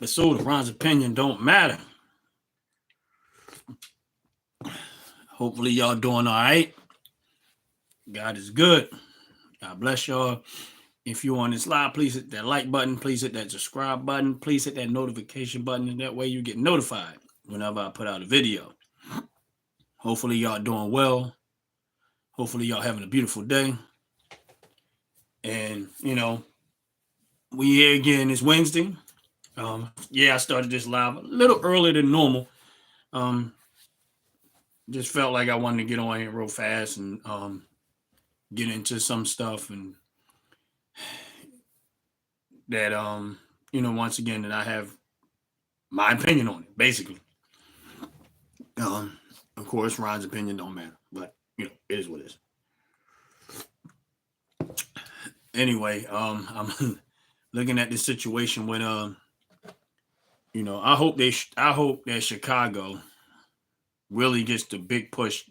But so Ron's opinion don't matter. Hopefully y'all doing all right. God is good. God bless y'all. If you're on this live, please hit that like button. Please hit that subscribe button. Please hit that notification button. And that way you get notified whenever I put out a video. Hopefully y'all doing well. Hopefully y'all having a beautiful day. And, we here again this Wednesday. I started this live a little earlier than normal. Just felt like I wanted to get on here real fast and get into some stuff and that once again that I have my opinion on it, basically. Of course, Ron's opinion don't matter, but it is what it is. Anyway, I'm looking at this situation with I hope that Chicago really gets the big push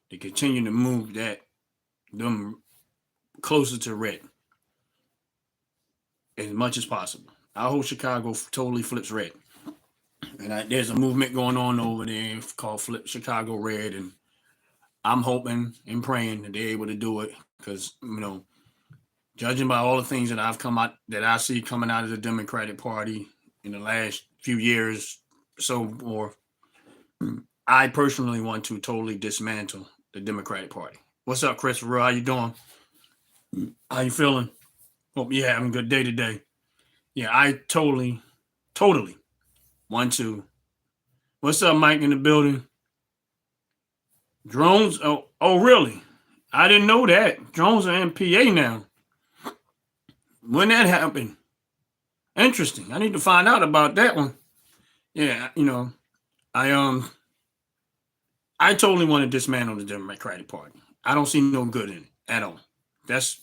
to continue to move them closer to red as much as possible. I hope Chicago totally flips red. And there's a movement going on over there called Flip Chicago Red, and I'm hoping and praying that they're able to do it because, judging by all the things that I see coming out of the Democratic Party in the last few years, or I personally want to totally dismantle the Democratic Party. What's up, Christopher? How you doing? How you feeling? Hope you're having a good day today. Yeah, I totally want to. What's up, Mike, in the building? Drones? Oh, really? I didn't know that. Drones are in PA now. When that happened? Interesting. I need to find out about that one. Yeah, I totally want to dismantle the Democratic Party. I don't see no good in it at all. That's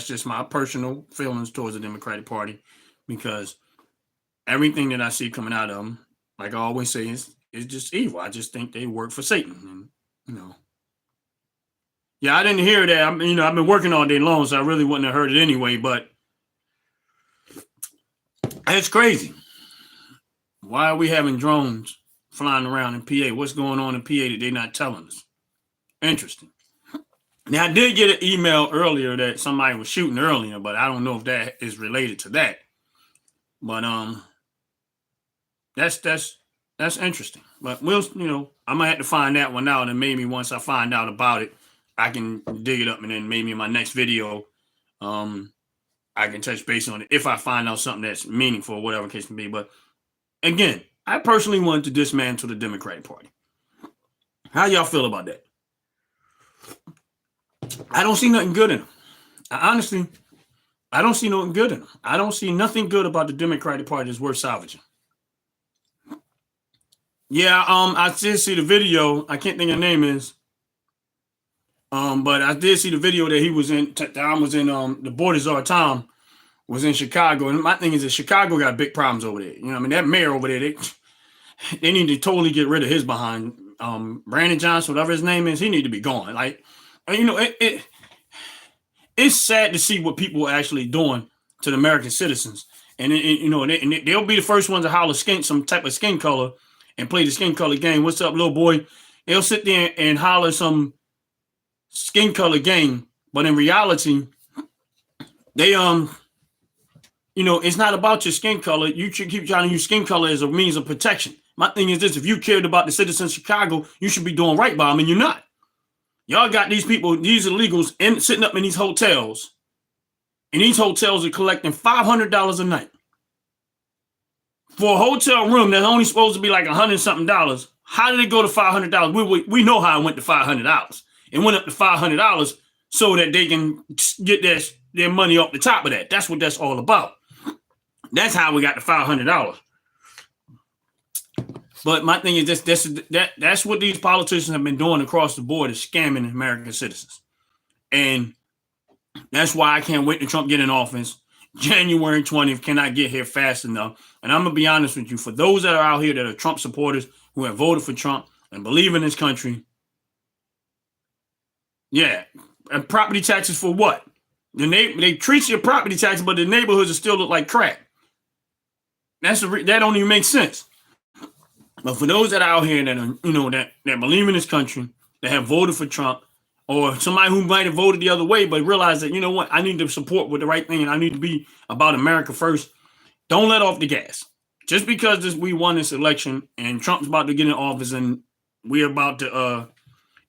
just my personal feelings towards the Democratic Party because everything that I see coming out of them, like I always say, is just evil. I just think they work for Satan. And, yeah, I didn't hear that. I've been working all day long, so I really wouldn't have heard it anyway, but it's crazy. Why are we having drones flying around in PA? What's going on in PA that they're not telling us? Interesting. Now, I did get an email earlier that somebody was shooting earlier, but I don't know if that is related to that. But that's interesting. But I might have to find that one out, and maybe once I find out about it, I can dig it up, and then maybe in my next video, I can touch base on it if I find out something that's meaningful or whatever case may be. But again, I personally want to dismantle the Democratic Party. How y'all feel about that? I don't see nothing good in them. I don't see nothing good in them. I don't see nothing good about the Democratic Party that's worth salvaging. Yeah, I did see the video. I can't think of the name is. But I did see the video that he was in. Tom was in. The Borders Are Tom was in Chicago, and my thing is that Chicago got big problems over there. That mayor over there, they need to totally get rid of his behind. Brandon Johnson, whatever his name is, he need to be gone. Like, it's sad to see what people are actually doing to the American citizens, and they'll be the first ones to holler some type of skin color and play the skin color game. What's up, little boy? They'll sit there and holler some skin color game, but in reality, they it's not about your skin color. You should keep trying to use skin color as a means of protection. My thing is this: if you cared about the citizens of Chicago, you should be doing right by them, and you're not. Y'all got these people, these illegals, sitting up in these hotels, and these hotels are collecting $500 a night for a hotel room that's only supposed to be like $100-something. How did it go to $500? We know how it went to $500. It went up to $500 so that they can get their money off the top of that. That's what that's all about. That's how we got the $500. But my thing is that's what these politicians have been doing across the board, is scamming American citizens. And that's why I can't wait to Trump get in office. January 20th cannot get here fast enough. And I'm going to be honest with you. For those that are out here that are Trump supporters who have voted for Trump and believe in this country, yeah, and property taxes for what? They treat your property taxes, but the neighborhoods still look like crap. That don't even make sense. But for those that are out here that are, that believe in this country, that have voted for Trump, or somebody who might have voted the other way, but realize that, you know what, I need to support with the right thing and I need to be about America first. Don't let off the gas. Just because we won this election and Trump's about to get in office and we're about to,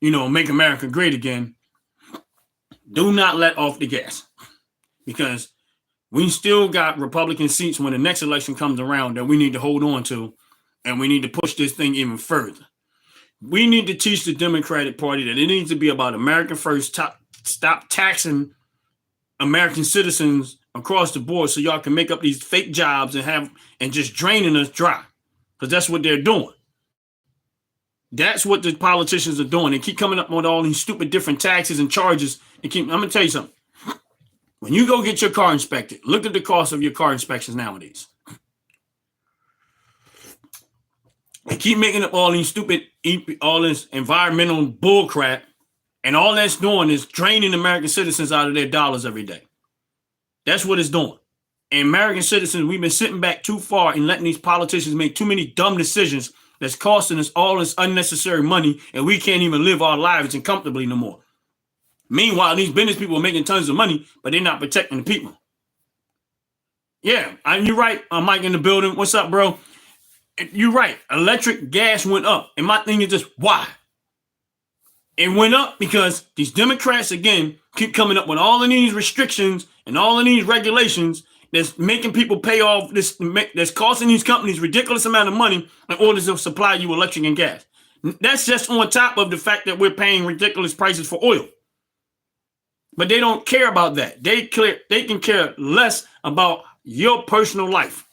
make America great again, do not let off the gas. Because we still got Republican seats when the next election comes around that we need to hold on to, and we need to push this thing even further. We need to teach the Democratic Party that it needs to be about America first. Stop taxing American citizens across the board so y'all can make up these fake jobs and just draining us dry, because that's what they're doing. That's what the politicians are doing. They keep coming up with all these stupid different taxes and charges. I'm going to tell you something. When you go get your car inspected, look at the cost of your car inspections nowadays. They keep making up all these all this environmental bull crap, and all that's doing is draining American citizens out of their dollars every day. That's what it's doing. And American citizens, we've been sitting back too far and letting these politicians make too many dumb decisions that's costing us all this unnecessary money, and we can't even live our lives comfortably no more. Meanwhile, these business people are making tons of money, but they're not protecting the people. Yeah, you're right. I'm Mike in the building. What's up, bro? You're right. Electric gas went up. And my thing is just, why? It went up because these Democrats, again, keep coming up with all of these restrictions and all of these regulations that's making people pay off that's costing these companies ridiculous amount of money in order to supply you electric and gas. That's just on top of the fact that we're paying ridiculous prices for oil. But they don't care about that. They can care less about your personal life.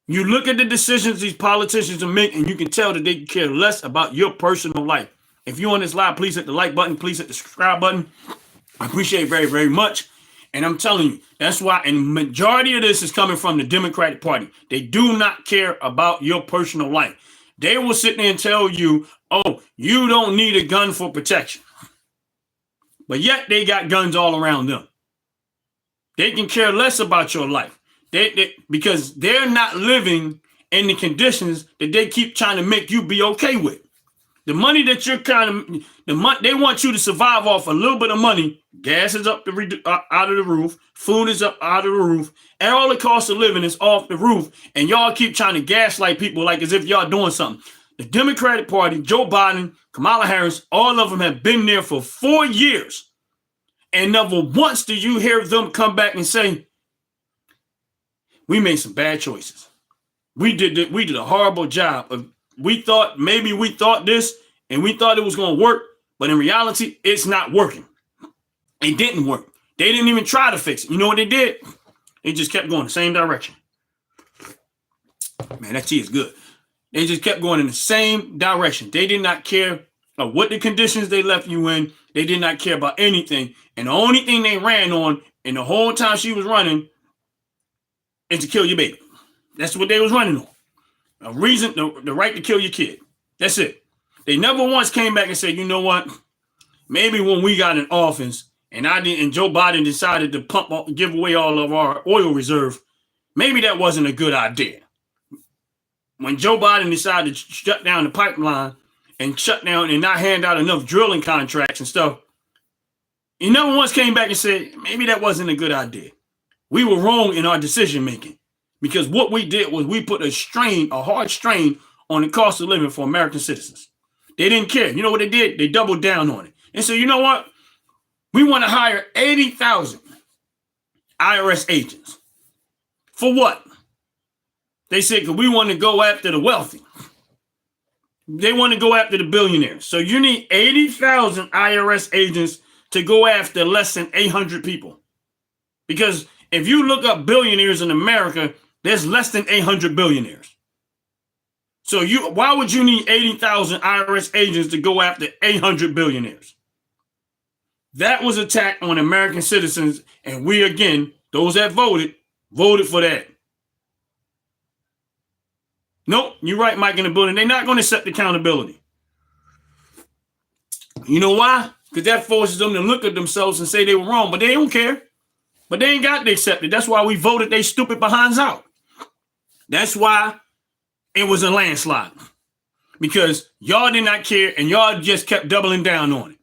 You look at the decisions these politicians are making, and you can tell that they care less about your personal life. If you're on this live, please hit the like button. Please hit the subscribe button. I appreciate it very, very much. And I'm telling you, that's why, and majority of this is coming from the Democratic Party. They do not care about your personal life. They will sit there and tell you, oh, you don't need a gun for protection. But yet they got guns all around them. They can care less about your life. Because they're not living in the conditions that they keep trying to make you be okay with. The money that you're they want you to survive off a little bit of money. Gas is up out of the roof. Food is up out of the roof. And all the cost of living is off the roof. And y'all keep trying to gaslight people like as if y'all doing something. The Democratic Party, Joe Biden, Kamala Harris, all of them have been there for 4 years. And never once do you hear them come back and say, we made some bad choices. We did a horrible job. We thought this and we thought it was going to work. But in reality, it's not working. It didn't work. They didn't even try to fix it. You know what they did? They just kept going the same direction. Man, that tea is good. They just kept going in the same direction. They did not care of what the conditions they left you in. They did not care about anything. And the only thing they ran on in the whole time she was running is to kill your baby. That's what they was running on. A reason, the right to kill your kid. That's it. They never once came back and said, you know what? Maybe when we got in office and Joe Biden decided to give away all of our oil reserve, maybe that wasn't a good idea. When Joe Biden decided to shut down the pipeline and shut down and not hand out enough drilling contracts and stuff, he never once came back and said, maybe that wasn't a good idea. We were wrong in our decision making because what we did was we put a hard strain on the cost of living for American citizens. They didn't care. You know what they did? They doubled down on it and said, you know what? We want to hire 80,000 IRS agents. For what? They said, because we want to go after the wealthy. They want to go after the billionaires. So you need 80,000 IRS agents to go after less than 800 people. Because if you look up billionaires in America, there's less than 800 billionaires. So why would you need 80,000 IRS agents to go after 800 billionaires? That was an attack on American citizens. And we, again, those that voted for that. Nope, you're right, Mike in the building. They're not going to accept accountability. You know why? Because that forces them to look at themselves and say they were wrong, but they don't care. But they ain't got to accept it. That's why we voted they stupid behinds out. That's why it was a landslide. Because y'all did not care and y'all just kept doubling down on it.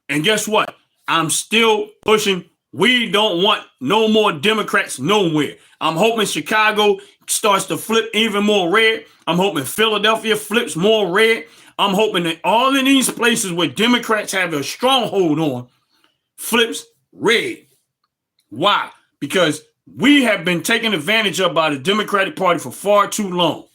And guess what? I'm still pushing. We don't want no more Democrats nowhere. I'm hoping Chicago starts to flip even more red. I'm hoping Philadelphia flips more red. I'm hoping that all of these places where Democrats have a stronghold on flips red. Why? Because we have been taken advantage of by the Democratic Party for far too long.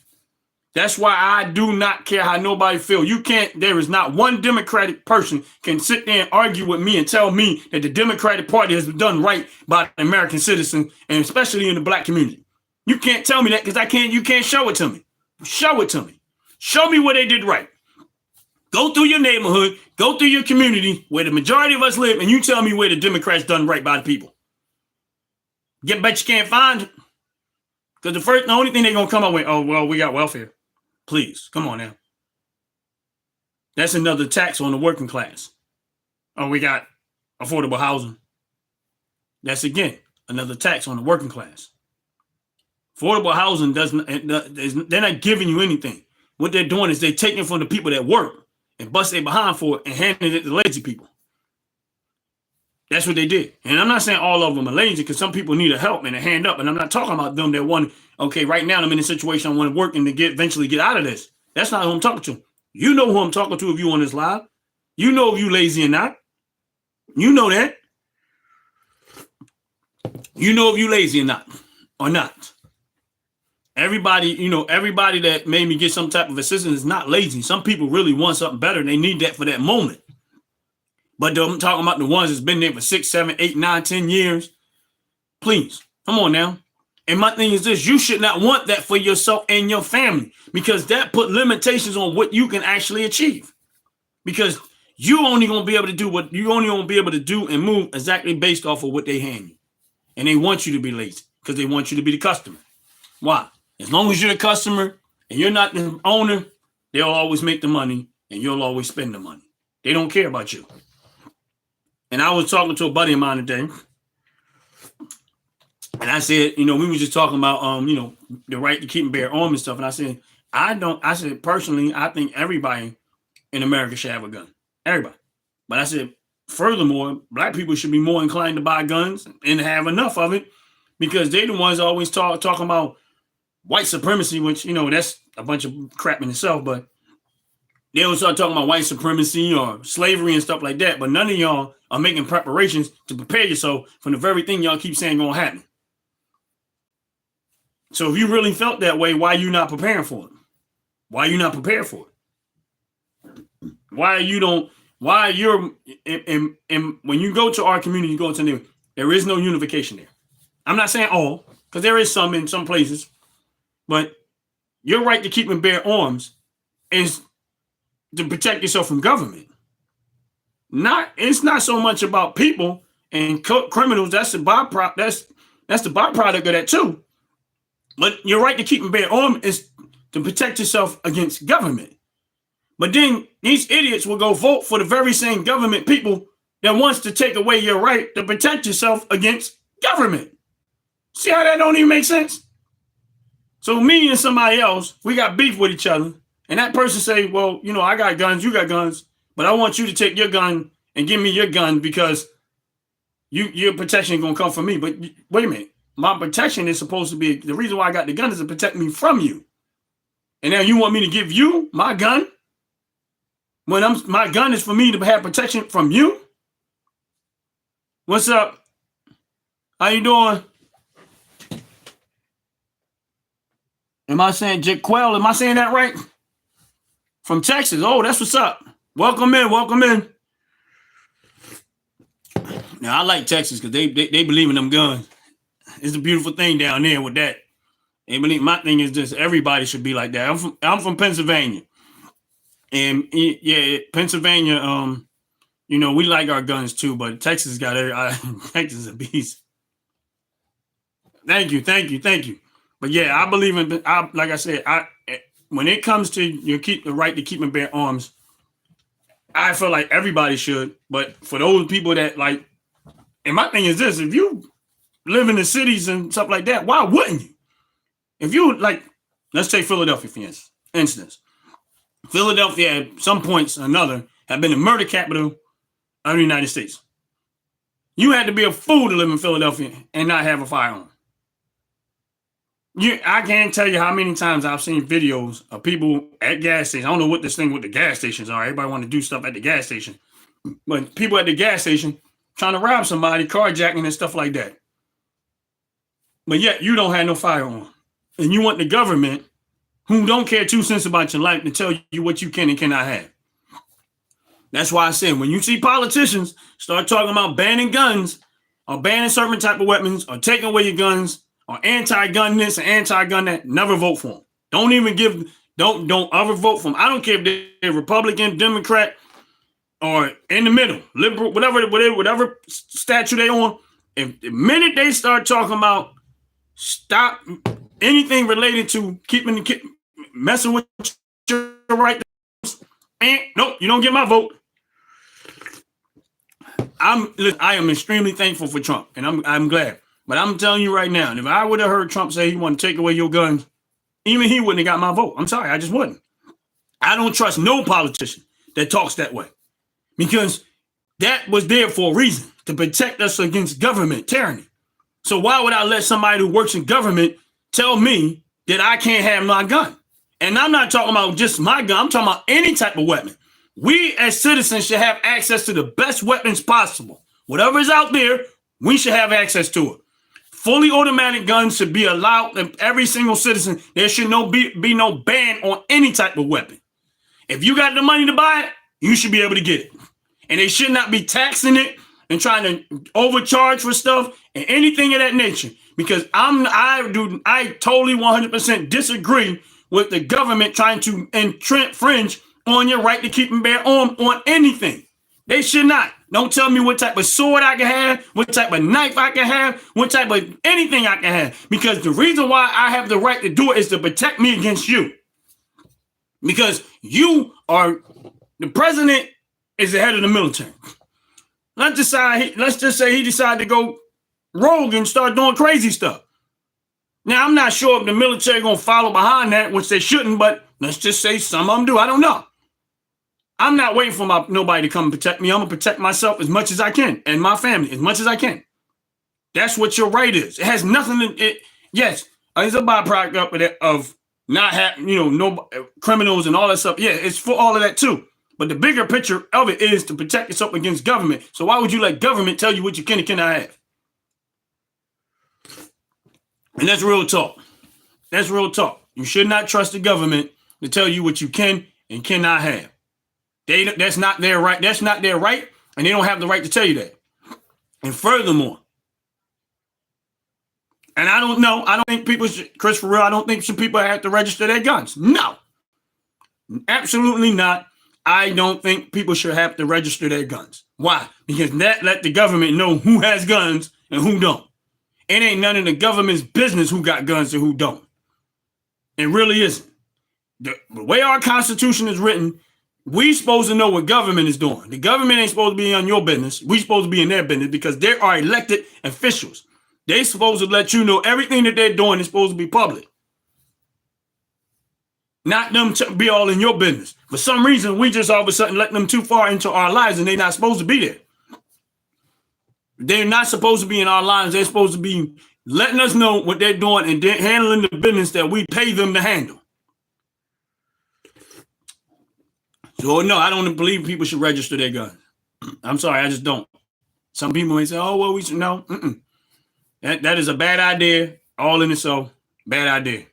That's why I do not care how nobody feels. There is not one Democratic person can sit there and argue with me and tell me that the Democratic Party has done right by the American citizen, and especially in the black community. You can't tell me that because you can't show it to me. Show it to me. Show me where they did right. Go through your neighborhood, go through your community where the majority of us live, and you tell me where the Democrats done right by the people. Bet you can't find it. Because the only thing they're going to come up with, oh, well, we got welfare. Please, come on now. That's another tax on the working class. Oh, we got affordable housing. That's, again, another tax on the working class. Affordable housing they're not giving you anything. What they're doing is they're taking from the people that work and bust their behind for it and handing it to lazy people. That's what they did. And I'm not saying all of them are lazy because some people need a help and a hand up. And I'm not talking about them that want, okay, right now I'm in a situation I want to work and to eventually get out of this. That's not who I'm talking to. You know who I'm talking to if you on this live. You know if you lazy or not. You know that. You know if you lazy or not. Everybody that made me get some type of assistance is not lazy. Some people really want something better and they need that for that moment. But I'm talking about the ones that's been there for 6, 7, 8, 9, 10 years. Please, come on now. And my thing is this, you should not want that for yourself and your family because that put limitations on what you can actually achieve. Because you only going to be able to do what you only going to be able to do and move exactly based off of what they hand you. And they want you to be lazy because they want you to be the customer. Why? As long as you're the customer and you're not the owner, they'll always make the money and you'll always spend the money. They don't care about you. And I was talking to a buddy of mine today. And I said, we were just talking about, the right to keep and bear arms and stuff. And I said, personally, I think everybody in America should have a gun. Everybody. But I said, furthermore, black people should be more inclined to buy guns and have enough of it because they're the ones always talking about white supremacy, which, that's a bunch of crap in itself. But they will start talking about white supremacy or slavery and stuff like that. But none of y'all are making preparations to prepare yourself from the very thing y'all keep saying gonna happen. So if you really felt that way, why are you not preparing for it? Why are you not prepared for it? When you go to our community, you go to there is no unification there. I'm not saying all, because there is some in some places, but your right to keep and bear arms is to protect yourself from government. It's not so much about people and criminals. That's the byproduct. That's the byproduct of that too. But your right to keep and bear arms is to protect yourself against government. But then these idiots will go vote for the very same government people that wants to take away your right to protect yourself against government. See how that don't even make sense? So me and somebody else, we got beef with each other. And that person say, well, I got guns, you got guns, but I want you to take your gun and give me your gun because your protection is going to come from me. But wait a minute. My protection is supposed to be, the reason why I got the gun is to protect me from you. And now you want me to give you my gun? When my gun is for me to have protection from you? What's up? How you doing? Am I saying Jaquel? Am I saying that right? From Texas. Oh, that's what's up. Welcome in. Welcome in. Now, I like Texas because they believe in them guns. It's a beautiful thing down there with that. They believe, my thing is just everybody should be like that. I'm from Pennsylvania. And yeah, Pennsylvania, we like our guns too, but Texas got Texas is a beast. Thank you. But yeah, I believe in, like I said, when it comes to the right to keep and bear arms, I feel like everybody should. But for those people that like, and my thing is this: if you live in the cities and stuff like that, why wouldn't you? If you like, Let's take Philadelphia for instance. Philadelphia at some points or another have been the murder capital of the United States. You had to be a fool to live in Philadelphia and not have a firearm. I can't tell you how many times I've seen videos of people at gas stations. I don't know what this thing with the gas stations are. Everybody want to do stuff at the gas station. But people at the gas station trying to rob somebody, carjacking and stuff like that. But yet you don't have no firearm. And you want the government, who don't care 2 cents about your life, to tell you what you can and cannot have. That's why I said, when you see politicians start talking about banning guns or banning certain type of weapons or taking away your guns or anti-gun this and anti-gun that, never vote for them. Don't ever vote for them. I don't care if they're Republican, Democrat, or in the middle, liberal, whatever statue they on. If the minute they start talking about stop anything related to messing with your right, and nope, you don't get my vote. I am extremely thankful for Trump, and I'm glad. But I'm telling you right now, if I would have heard Trump say he want to take away your guns, even he wouldn't have got my vote. I'm sorry, I just wouldn't. I don't trust no politician that talks that way, because that was there for a reason, to protect us against government tyranny. So why would I let somebody who works in government tell me that I can't have my gun? And I'm not talking about just my gun. I'm talking about any type of weapon. We as citizens should have access to the best weapons possible. Whatever is out there, we should have access to it. Fully automatic guns should be allowed in every single citizen. There should be no ban on any type of weapon. If you got the money to buy it, you should be able to get it. And they should not be taxing it and trying to overcharge for stuff and anything of that nature. Because I totally 100% disagree with the government trying to infringe on your right to keep and bear arms on anything. They should not. Don't tell me what type of sword I can have, what type of knife I can have, what type of anything I can have. Because the reason why I have the right to do it is to protect me against you. Because the president is the head of the military. Let's just say he decided to go rogue and start doing crazy stuff. Now, I'm not sure if the military going to follow behind that, which they shouldn't, but let's just say some of them do. I don't know. I'm not waiting for nobody to come and protect me. I'm going to protect myself as much as I can and my family as much as I can. That's what your right is. It has nothing to yes, it's a byproduct of not having, no criminals and all that stuff. Yeah, it's for all of that too. But the bigger picture of it is to protect yourself against government. So why would you let government tell you what you can and cannot have? And that's real talk. That's real talk. You should not trust the government to tell you what you can and cannot have. That's not their right. That's not their right, and they don't have the right to tell you that. And furthermore, and I don't think people should, Chris, for real, I don't think people have to register their guns. No, absolutely not. I don't think people should have to register their guns. Why? Because that let the government know who has guns and who don't. It ain't none of the government's business who got guns and who don't. It really isn't. The way our Constitution is written, we supposed to know what government is doing. The government ain't supposed to be on your business. We supposed to be in their business because they are elected officials. They supposed to let you know everything that they're doing is supposed to be public. Not them to be all in your business. For some reason, we just all of a sudden let them too far into our lives and they're not supposed to be there. They're not supposed to be in our lives. They're supposed to be letting us know what they're doing and they're handling the business that we pay them to handle. So, no, I don't believe people should register their guns. I'm sorry, I just don't. Some people may say, oh, well, we should know. That is a bad idea. All in itself, bad idea.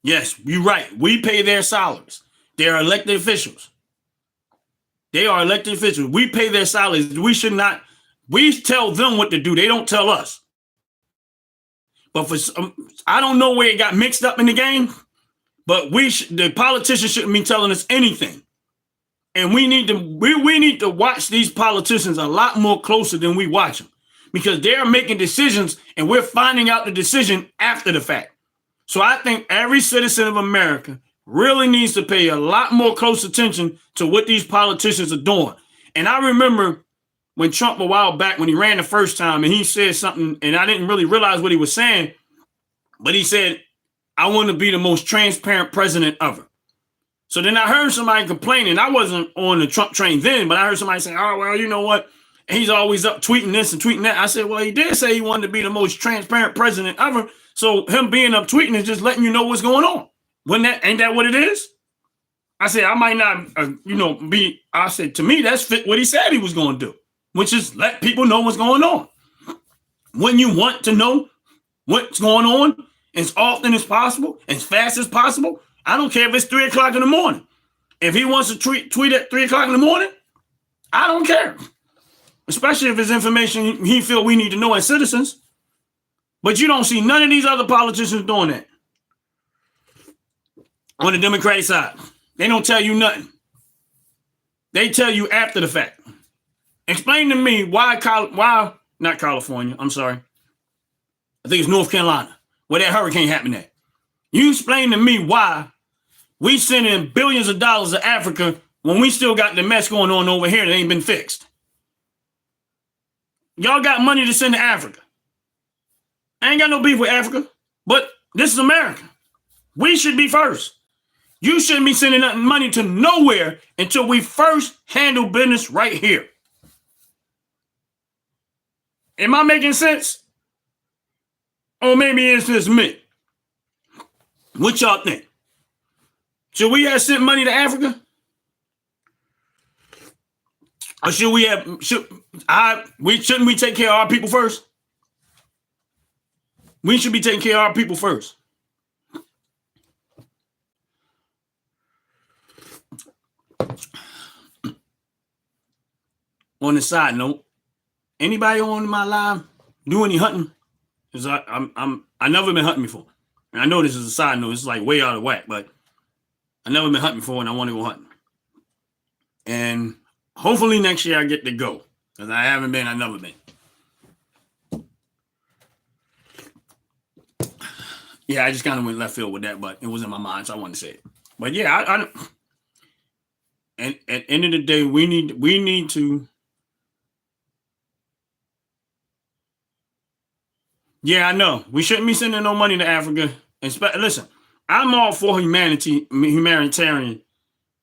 Yes, you're right. We pay their salaries. They're elected officials. They are elected officials. We pay their salaries. We should not. We tell them what to do. They don't tell us. But I don't know where it got mixed up in the game. But the politicians shouldn't be telling us anything. And we need to watch these politicians a lot more closer than we watch them. Because they're making decisions and we're finding out the decision after the fact. So I think every citizen of America really needs to pay a lot more close attention to what these politicians are doing. And I remember when Trump a while back, when he ran the first time and he said something and I didn't really realize what he was saying, but he said, I want to be the most transparent president ever. So then I heard somebody complaining. I wasn't on the Trump train then, but I heard somebody saying, oh, well, you know what? He's always up tweeting this and tweeting that. I said, well, he did say he wanted to be the most transparent president ever. So him being up tweeting is just letting you know what's going on. Ain't that what it is? I said, I might not, I said, to me, that's fit what he said he was going to do, which is let people know what's going on. When you want to know what's going on as often as possible, as fast as possible, I don't care if it's 3 o'clock in the morning. If he wants to tweet at 3 o'clock in the morning, I don't care. Especially if it's information he feel we need to know as citizens. But you don't see none of these other politicians doing that. On the Democratic side, they don't tell you nothing. They tell you after the fact. Explain to me why not California, I'm sorry. I think it's North Carolina, where that hurricane happened at. You explain to me why we sending billions of dollars to Africa when we still got the mess going on over here that ain't been fixed. Y'all got money to send to Africa. I ain't got no beef with Africa, but this is America. We should be first. You shouldn't be sending nothing money to nowhere until we first handle business right here. Am I making sense? Or maybe it's just me. What y'all think? Should we have sent money to Africa? Or shouldn't we take care of our people first? We should be taking care of our people first. On the side note, anybody on my live do any hunting? Because I never been hunting before. And I know this is a side note, it's like way out of whack, but I never been hunting before and I want to go hunting. And hopefully next year I get to go. Because I've never been. Yeah, I just kind of went left field with that, but it was in my mind, so I wanted to say it. But yeah, and at the end of the day, we need to. Yeah, I know. We shouldn't be sending no money to Africa. Listen, I'm all for humanitarian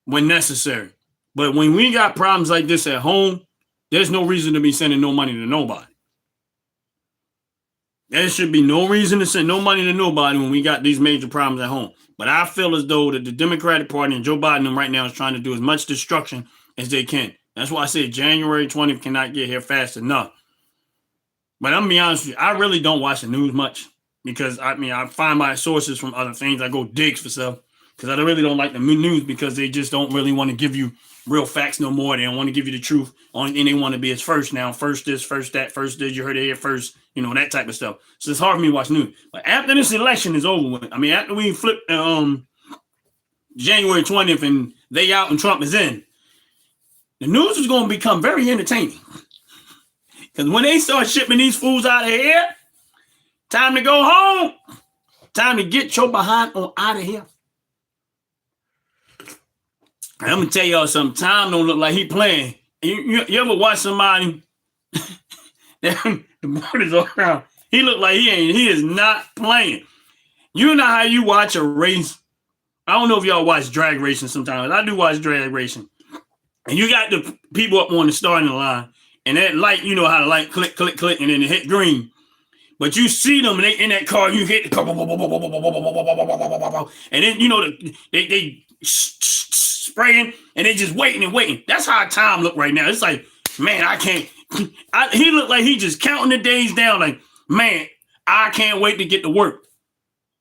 when necessary. But when we got problems like this at home, there's no reason to be sending no money to nobody. There should be no reason to send no money to nobody when we got these major problems at home. But I feel as though that the Democratic Party and Joe Biden right now is trying to do as much destruction as they can. That's why I say January 20th cannot get here fast enough. But I'm going to be honest with you, I really don't watch the news much because, I find my sources from other things. I go dig for stuff because I really don't like the news because they just don't really want to give you real facts no more. They don't want to give you the truth. Only thing they want to be is first now. First this, first that, first this. You heard it here first. That type of stuff. So it's hard for me to watch news. But after this election is over with, after we flip January 20th and they out and Trump is in, the news is going to become very entertaining. Because when they start shipping these fools out of here, time to go home. Time to get your behind on out of here. And I'm going to tell y'all something. Tom don't look like he playing. You ever watch somebody, the board is all around. He look like he is not playing. You know how you watch a race? I don't know if y'all watch drag racing sometimes. I do watch drag racing. And you got the people up on the starting line. And that light, you know how to light click, click, click, and then it hit green. But you see them and they in that car, you hit the car, and then they spraying and they just waiting and waiting. That's how Tom look right now. It's like, man, I can't. He looked like he just counting the days down. Like, man, I can't wait to get to work.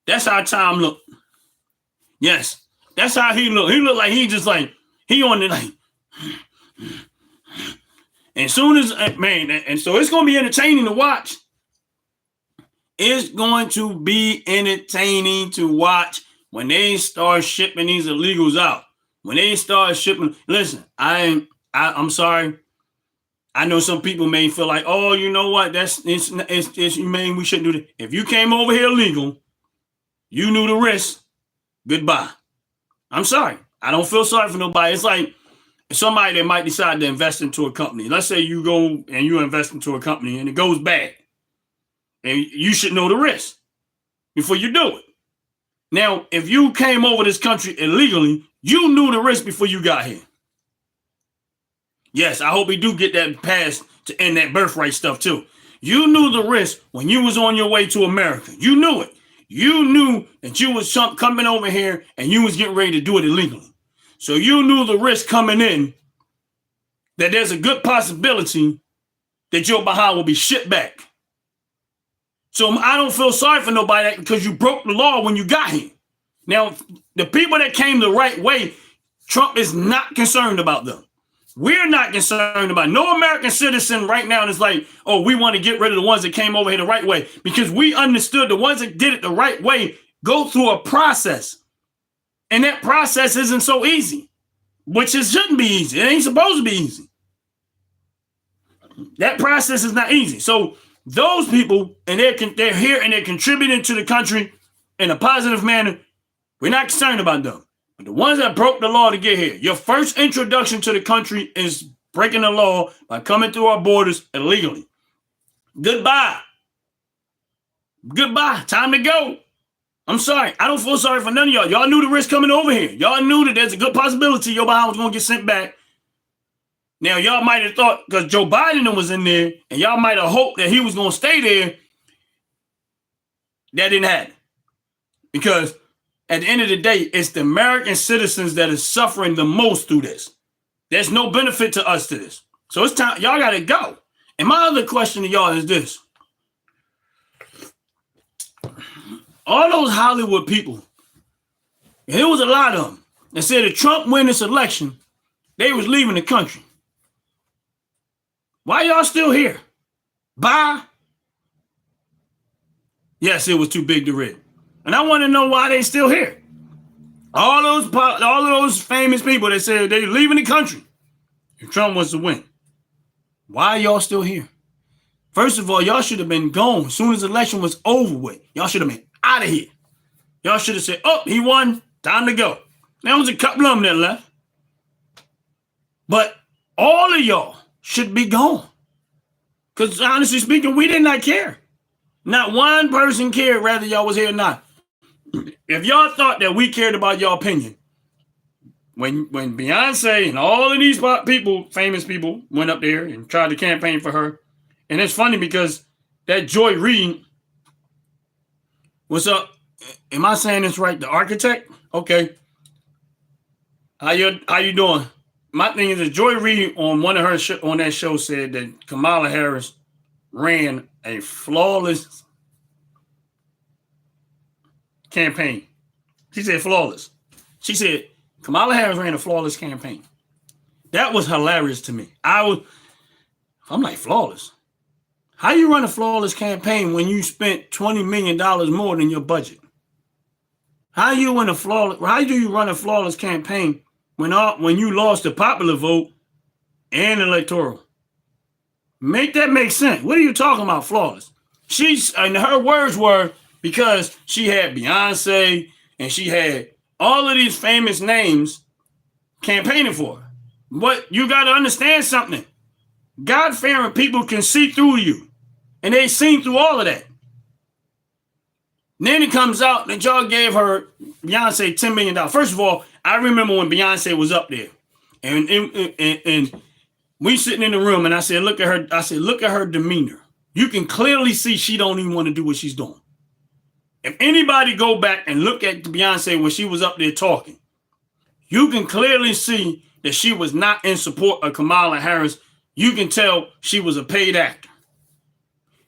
That's how Tom look. Yes, that's how he look. He look like he just like he on the like. And soon as and so it's gonna be entertaining to watch. It's going to be entertaining to watch when they start shipping these illegals out. When they start shipping, listen, I'm sorry. I know some people may feel like, oh, you know what? It's humane. We shouldn't do that. If you came over here illegal, you knew the risk. Goodbye. I'm sorry. I don't feel sorry for nobody. It's like somebody that might decide to invest into a company. Let's say you go and you invest into a company and it goes bad. And you should know the risk before you do it. Now, if you came over this country illegally, you knew the risk before you got here. Yes, I hope we do get that passed to end that birthright stuff too. You knew the risk when you was on your way to America. You knew it. You knew that you was coming over here and you was getting ready to do it illegally. So you knew the risk coming in, that there's a good possibility that your behind will be shipped back. So I don't feel sorry for nobody because you broke the law when you got here. Now, the people that came the right way, Trump is not concerned about them. We're not concerned about no American citizen right now is like, oh, we want to get rid of the ones that came over here the right way, because we understood the ones that did it the right way go through a process. And that process isn't so easy, which it shouldn't be easy. It ain't supposed to be easy. That process is not easy. So those people, and they're here and they're contributing to the country in a positive manner, we're not concerned about them. But the ones that broke the law to get here, your first introduction to the country is breaking the law by coming through our borders illegally. Goodbye. Goodbye. Time to go. I'm sorry. I don't feel sorry for none of y'all. Y'all knew the risk coming over here. Y'all knew that there's a good possibility your behind was going to get sent back. Now, y'all might have thought, because Joe Biden was in there, and y'all might have hoped that he was going to stay there. That didn't happen. Because at the end of the day, it's the American citizens that are suffering the most through this. There's no benefit to us to this. So it's time. Y'all got to go. And my other question to y'all is this. All those Hollywood people, and there was a lot of them, that said if Trump win this election, they was leaving the country. Why y'all still here? Bye. Yes, it was too big to rip. And I want to know why they still here. All of those famous people that said they leaving the country if Trump was to win. Why y'all still here? First of all, y'all should have been gone as soon as the election was over with. Y'all should have been out of here. Y'all should have said, oh, he won. Time to go. There was a couple of them that left. But all of y'all should be gone. Because honestly speaking, we did not care. Not one person cared whether y'all was here or not. If y'all thought that we cared about your opinion, when Beyonce and all of these people, famous people, went up there and tried to campaign for her, and it's funny because that Joy Reid was up. Am I saying this right? The architect? Okay. How you doing? My thing is that Joy Reid on one of her on that show said that Kamala Harris ran a flawless campaign. She said flawless. She said Kamala Harris ran a flawless campaign. That was hilarious to me. I'm like, flawless. How you run a flawless campaign when you spent $20 million more than your budget? How do you run a flawless campaign when you lost the popular vote and electoral? Make that make sense. What are you talking about, flawless? And her words were because she had Beyonce and she had all of these famous names campaigning for her. But you got to understand something. God-fearing people can see through you. And they seen through all of that. And then it comes out that y'all gave her, Beyonce, $10 million. First of all, I remember when Beyonce was up there. And we sitting in the room and I said, look at her. I said, look at her demeanor. You can clearly see she don't even want to do what she's doing. If anybody go back and look at Beyonce when she was up there talking, you can clearly see that she was not in support of Kamala Harris. You can tell she was a paid actor.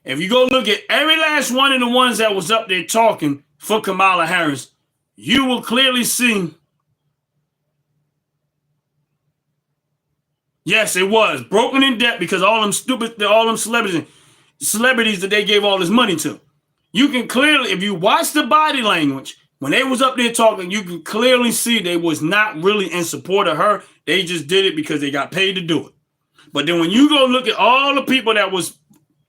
If you go look at every last one of the ones that was up there talking for Kamala Harris, you will clearly see. Yes, it was broken in debt because all them celebrities that they gave all this money to. You can clearly, if you watch the body language, when they was up there talking, you can clearly see they was not really in support of her. They just did it because they got paid to do it. But then when you go look at all the people that was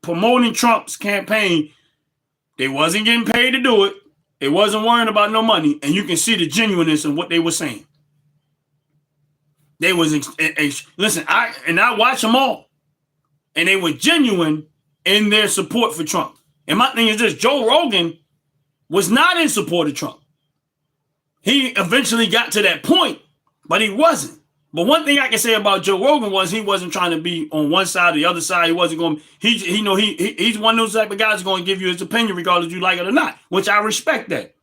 promoting Trump's campaign, they wasn't getting paid to do it. They wasn't worrying about no money. And you can see the genuineness in what they were saying. They was, listen, I watch them all. And they were genuine in their support for Trump. And my thing is this, Joe Rogan was not in support of Trump. He eventually got to that point, but he wasn't. But one thing I can say about Joe Rogan was he wasn't trying to be on one side or the other side. He wasn't going. He's one of those type of guys going to give you his opinion regardless if you like it or not, which I respect that.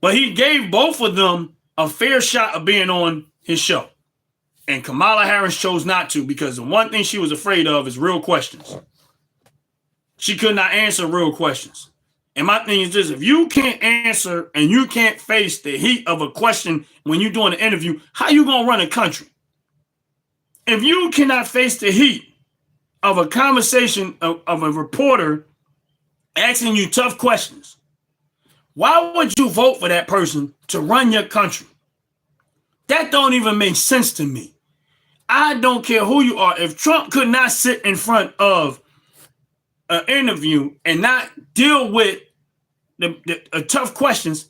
But he gave both of them a fair shot of being on his show, and Kamala Harris chose not to because the one thing she was afraid of is real questions. She could not answer real questions. And my thing is this, if you can't answer and you can't face the heat of a question when you're doing an interview, how you going to run a country? If you cannot face the heat of a conversation of a reporter asking you tough questions, why would you vote for that person to run your country? That don't even make sense to me. I don't care who you are. If Trump could not sit in front of an interview and not deal with the tough questions,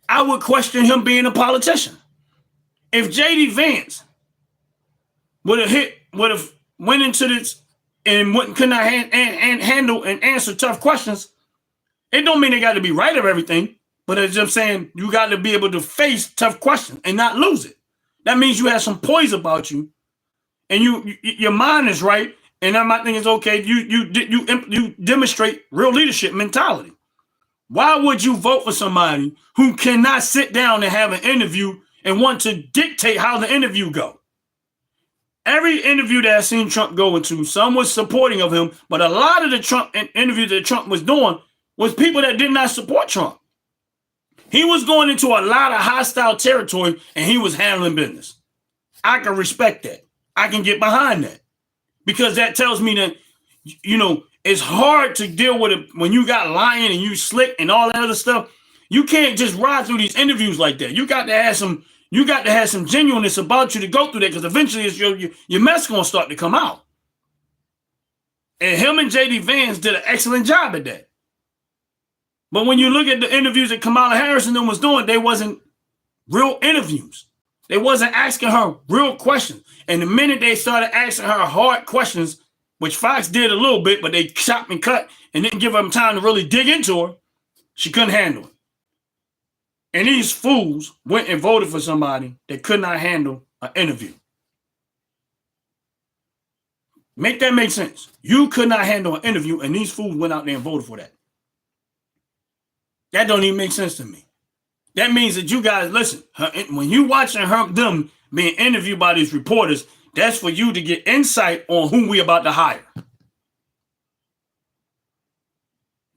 I would question him being a politician. If JD Vance would have went into this and could not handle and answer tough questions, it don't mean they got to be right of everything, but it's just saying you got to be able to face tough questions and not lose it. That means you have some poise about you, and your mind is right. And my thing is okay. You demonstrate real leadership mentality. Why would you vote for somebody who cannot sit down and have an interview and want to dictate how the interview go? Every interview that I've seen Trump go into, some was supporting of him, but a lot of the Trump interviews that Trump was doing was people that did not support Trump. He was going into a lot of hostile territory and he was handling business. I can respect that. I can get behind that. Because that tells me that, it's hard to deal with it when you got lying and you slick and all that other stuff. You can't just ride through these interviews like that. You got to have some genuineness about you to go through that, because eventually it's your mess gonna start to come out. And him and JD Vance did an excellent job at that. But when you look at the interviews that Kamala Harris and them was doing, they wasn't real interviews. They wasn't asking her real questions. And the minute they started asking her hard questions, which Fox did a little bit, but they chopped and cut and didn't give them time to really dig into her, she couldn't handle it. And these fools went and voted for somebody that could not handle an interview. Make that make sense. You could not handle an interview, and these fools went out there and voted for that. That don't even make sense to me. That means that you guys, listen, when you watching them being interviewed by these reporters, that's for you to get insight on who we about to hire.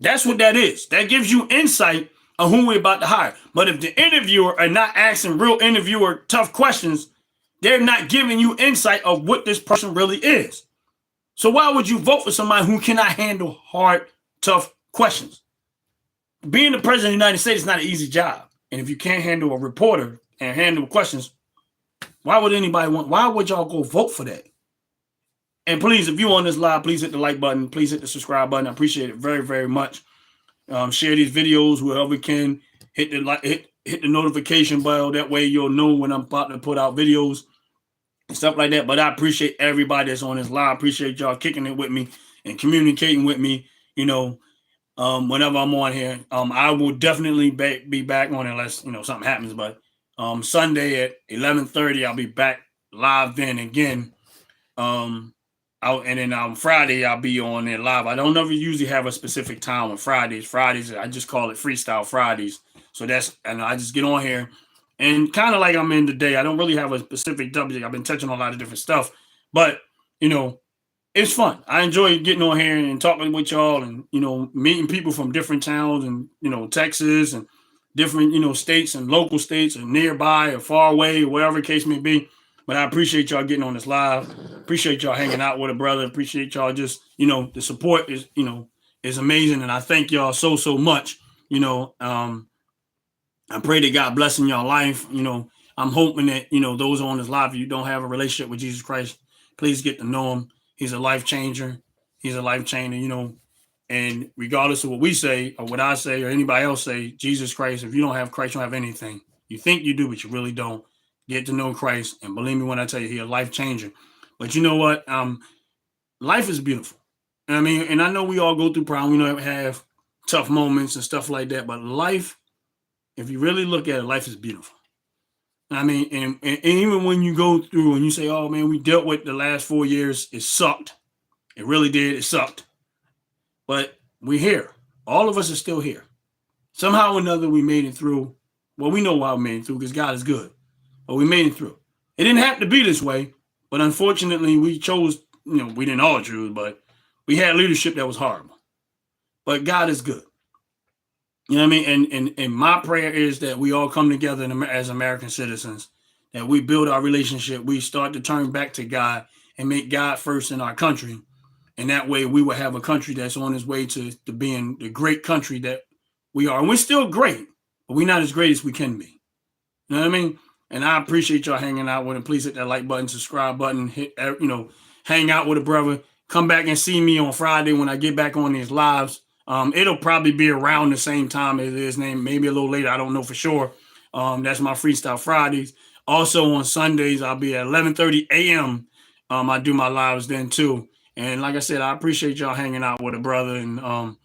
That's what that is. That gives you insight on who we about to hire. But if the interviewer are not asking real interviewer tough questions, they're not giving you insight of what this person really is. So why would you vote for somebody who cannot handle hard, tough questions? Being the president of the United States is not an easy job. And if you can't handle a reporter and handle questions, why would y'all go vote for that? And please, if you're on this live, please hit the like button. Please hit the subscribe button. I appreciate it very, very much. Share these videos, whoever can. Hit the notification bell. That way you'll know when I'm about to put out videos and stuff like that. But I appreciate everybody that's on this live. I appreciate y'all kicking it with me and communicating with me, whenever I'm on here. I will definitely be back on unless, something happens. But Sunday at 11:30, I'll be back live then again. And then Friday, I'll be on there live. I don't ever usually have a specific time on Fridays. Fridays, I just call it Freestyle Fridays. So and I just get on here and kind of like I'm in today. I don't really have a specific subject. I've been touching on a lot of different stuff, but it's fun. I enjoy getting on here and talking with y'all and, meeting people from different towns and, Texas and different, states and local states and nearby or far away, or whatever the case may be. But I appreciate y'all getting on this live. Appreciate y'all hanging out with a brother. Appreciate y'all just, the support is amazing. And I thank y'all so much. I pray that God bless in y'all life. I'm hoping that, those on this live, if you don't have a relationship with Jesus Christ, please get to know him. He's a life changer. He's a life changer, and regardless of what we say or what I say or anybody else say, Jesus Christ, if you don't have Christ, you don't have anything. You think you do, but you really don't. Get to know Christ, and believe me when I tell you, he's a life changer. But you know what? Life is beautiful. And I know we all go through problems. We have tough moments and stuff like that, but life if you really look at it, life is beautiful. I mean, and even when you go through and you say, oh man, we dealt with the last 4 years, it sucked. It really did. It sucked. But we're here. All of us are still here. Somehow or another, we made it through. Well, we know why we made it through because God is good. But we made it through. It didn't have to be this way. But unfortunately, we chose, we didn't all choose, but we had leadership that was horrible. But God is good. You know what I mean? And my prayer is that we all come together as American citizens, that we build our relationship. We start to turn back to God and make God first in our country. And that way we will have a country that's on its way to being the great country that we are. And we're still great, but we're not as great as we can be. You know what I mean? And I appreciate y'all hanging out with him. Please hit that like button, subscribe button, hit, hang out with a brother. Come back and see me on Friday when I get back on these lives. It'll probably be around the same time as his name, maybe a little later. I don't know for sure. That's my Freestyle Fridays. Also on Sundays, I'll be at 11:30 a.m. I do my lives then too. And like I said, I appreciate y'all hanging out with a brother. And,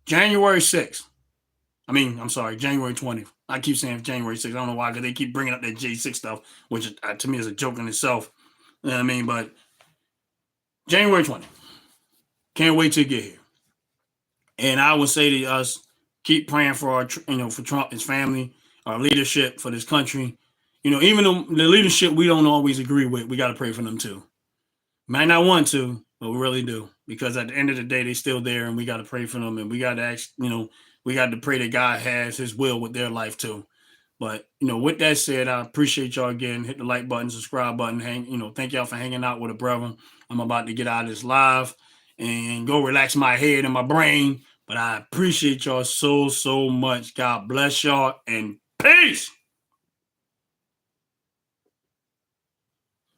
January 6th. January 20th. I keep saying January 6th. I don't know why, because they keep bringing up that J6 stuff, which to me is a joke in itself. You know what I mean? But January 20th. Can't wait to get here. And I would say to us, keep praying for for Trump, his family, our leadership, for this country. Even though the leadership we don't always agree with, we got to pray for them too. Might not want to, but we really do. Because at the end of the day, they're still there, and we got to pray for them. And we got to ask, we got to pray that God has his will with their life too. But, with that said, I appreciate y'all again. Hit the like button, subscribe button. Thank y'all for hanging out with a brother. I'm about to get out of this live and go relax my head and my brain. But I appreciate y'all so, so much. God bless y'all and peace.